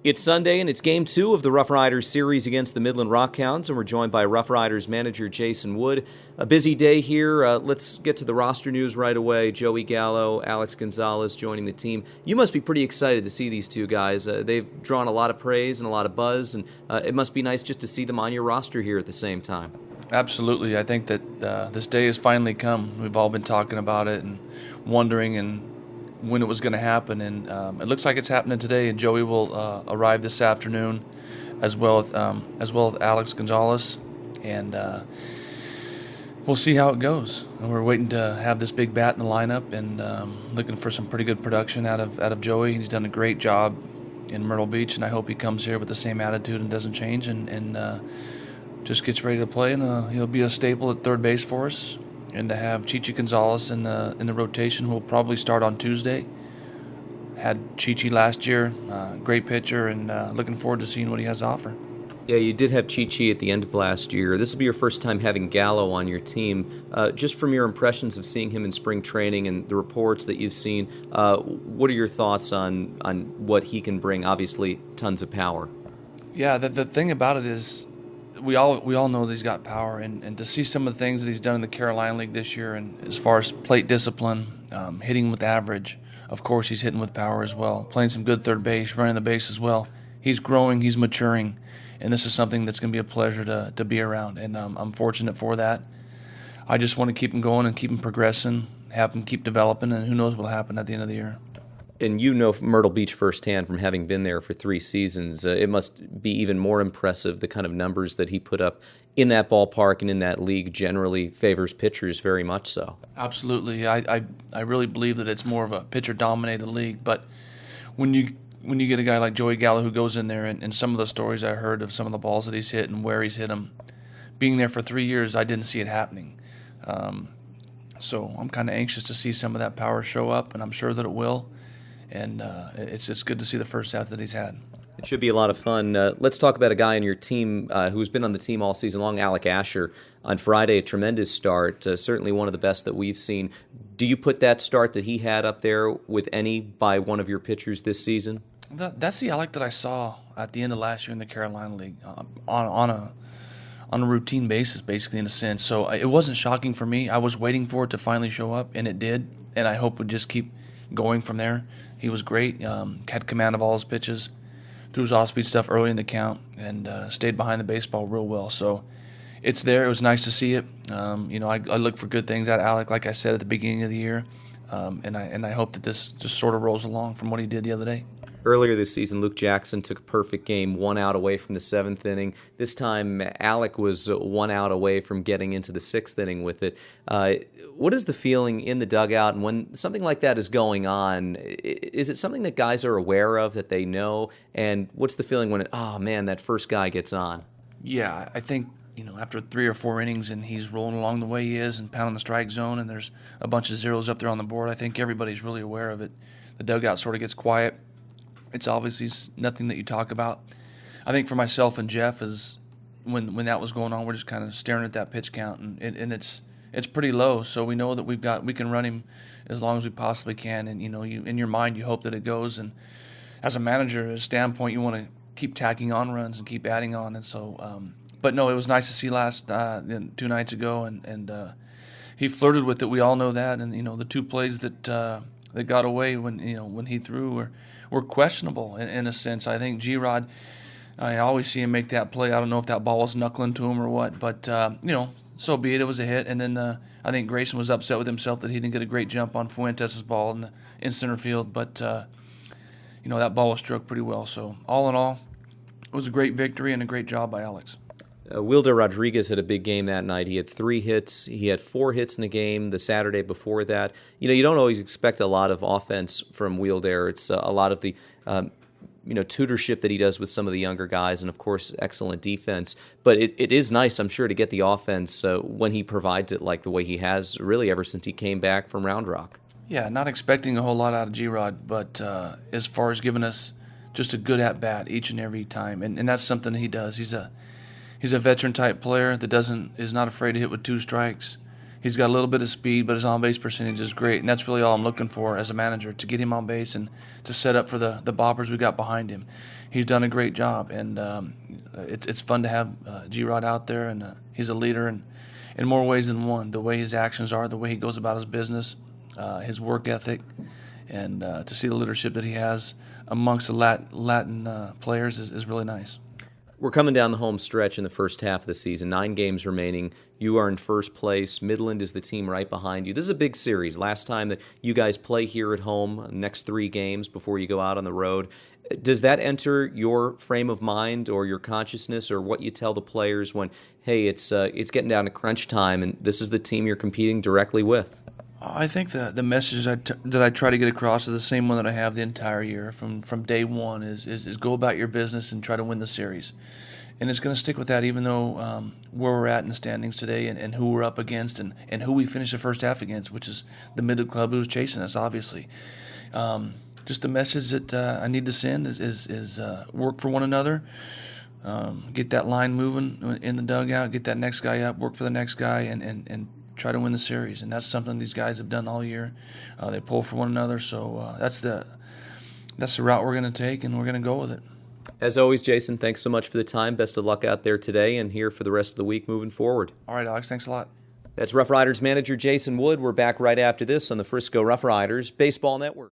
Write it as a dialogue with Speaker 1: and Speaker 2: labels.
Speaker 1: It's Sunday, and it's Game 2 of the RoughRiders series against the Midland Rockhounds, and we're joined by RoughRiders manager Jason Wood. A busy day here. Let's get to the roster news right away. Joey Gallo, Alex Gonzalez joining the team. You must be pretty excited to see these two guys. They've drawn a lot of praise and a lot of buzz, and it must be nice just to see them on your roster here at the same time.
Speaker 2: Absolutely. I think that this day has finally come. We've all been talking about it and wondering and when it was going to happen, and it looks like it's happening today. And Joey will arrive this afternoon, as well as Alex Gonzalez, and we'll see how it goes. And we're waiting to have this big bat in the lineup, and looking for some pretty good production out of Joey. He's done a great job in Myrtle Beach, and I hope he comes here with the same attitude and doesn't change, and just gets ready to play. And he'll be a staple at third base for us. And to have Chichi Gonzalez in the rotation, who will probably start on Tuesday. Had Chichi last year, great pitcher, and looking forward to seeing what he has to offer.
Speaker 1: Yeah, you did have Chichi at the end of last year. This will be your first time having Gallo on your team. Just from your impressions of seeing him in spring training and the reports that you've seen, what are your thoughts on what he can bring? Obviously, tons of power.
Speaker 2: Yeah, the thing about it is, we all know that he's got power, and to see some of the things that he's done in the Carolina League this year, and as far as plate discipline, hitting with average, of course he's hitting with power as well, playing some good third base, running the base as well. He's growing, he's maturing, and this is something that's going to be a pleasure to be around, and I'm fortunate for that. I just want to keep him going and keep him progressing, have him keep developing, and who knows what will happen at the end of the year.
Speaker 1: And you know Myrtle Beach firsthand from having been there for 3 seasons. It must be even more impressive, the kind of numbers that he put up in that ballpark and in that league generally favors pitchers very much so.
Speaker 2: Absolutely. I really believe that it's more of a pitcher-dominated league. But when you get a guy like Joey Gallo who goes in there, and some of the stories I heard of some of the balls that he's hit and where he's hit them, being there for 3 years, I didn't see it happening. So I'm kind of anxious to see some of that power show up, and I'm sure that it will. And it's good to see the first half that he's had.
Speaker 1: It should be a lot of fun. Let's talk about a guy on your team who's been on the team all season long, Alec Asher. On Friday, a tremendous start, certainly one of the best that we've seen. Do you put that start that he had up there with any by one of your pitchers this season?
Speaker 2: That's the Alec that I saw at the end of last year in the Carolina League on a routine basis, basically, in a sense. So it wasn't shocking for me. I was waiting for it to finally show up, and it did. And I hope it would just keep going from there. He was great, had command of all his pitches, threw his off-speed stuff early in the count, and stayed behind the baseball real well. So it's there. It was nice to see it. I look for good things out of Alec, like I said at the beginning of the year, and I hope that this just sort of rolls along from what he did the other day.
Speaker 1: Earlier this season, Luke Jackson took a perfect game, 1 out away from the 7th inning. This time, Alec was 1 out away from getting into the 6th inning with it. What is the feeling in the dugout, and when something like that is going on, is it something that guys are aware of, that they know? And what's the feeling when, that first guy gets on?
Speaker 2: Yeah, I think, after 3 or 4 innings and he's rolling along the way he is and pounding the strike zone and there's a bunch of zeros up there on the board, I think everybody's really aware of it. The dugout sort of gets quiet. It's obviously nothing that you talk about. I think for myself and Jeff, is when that was going on, we're just kind of staring at that pitch count, and it's pretty low. So we know that we can run him as long as we possibly can, and you in your mind you hope that it goes. And as a manager, a standpoint, you want to keep tacking on runs and keep adding on. And so, but no, it was nice to see last 2 nights ago, and he flirted with it. We all know that, and the 2 plays that got away when he threw were questionable in a sense. I think G-Rod, I always see him make that play. I don't know if that ball was knuckling to him or what, but so be it. It was a hit. And then I think Grayson was upset with himself that he didn't get a great jump on Fuentes' ball in center field, but that ball was struck pretty well. So all in all, it was a great victory and a great job by Alex.
Speaker 1: Wilder Rodriguez had a big game that night. He had 3 hits. He had 4 hits in the game the Saturday before that. You don't always expect a lot of offense from Wilder. It's a lot of the tutorship that he does with some of the younger guys, and of course excellent defense. But it is nice, I'm sure, to get the offense when he provides it like the way he has really ever since he came back from Round Rock.
Speaker 2: Yeah, not expecting a whole lot out of G-Rod, but as far as giving us just a good at-bat each and every time, and that's something he does. He's a veteran-type player that is not afraid to hit with 2 strikes. He's got a little bit of speed, but his on-base percentage is great, and that's really all I'm looking for as a manager, to get him on base and to set up for the boppers we got behind him. He's done a great job, and it's fun to have G-Rod out there, and he's a leader in more ways than one. The way his actions are, the way he goes about his business, his work ethic, and to see the leadership that he has amongst the Latin players is really nice.
Speaker 1: We're coming down the home stretch in the first half of the season. 9 games remaining. You are in first place. Midland is the team right behind you. This is a big series. Last time that you guys play here at home, next 3 games before you go out on the road. Does that enter your frame of mind or your consciousness, or what you tell the players when, hey, it's getting down to crunch time and this is the team you're competing directly with?
Speaker 2: I think the message that I try to get across is the same one that I have the entire year from day one is go about your business and try to win the series. And it's going to stick with that, even though where we're at in the standings today and who we're up against and who we finished the first half against, which is the Midland club who's chasing us, obviously. Just the message that I need to send is work for one another, get that line moving in the dugout, get that next guy up, work for the next guy, and try to win the series. And that's something these guys have done all year. They pull for one another, so that's the route we're going to take, and we're going to go with it.
Speaker 1: As always, Jason, thanks so much for the time. Best of luck out there today and here for the rest of the week moving forward.
Speaker 2: All right, Alex, thanks a lot.
Speaker 1: That's RoughRiders manager Jason Wood. We're back right after this on the Frisco RoughRiders Baseball Network.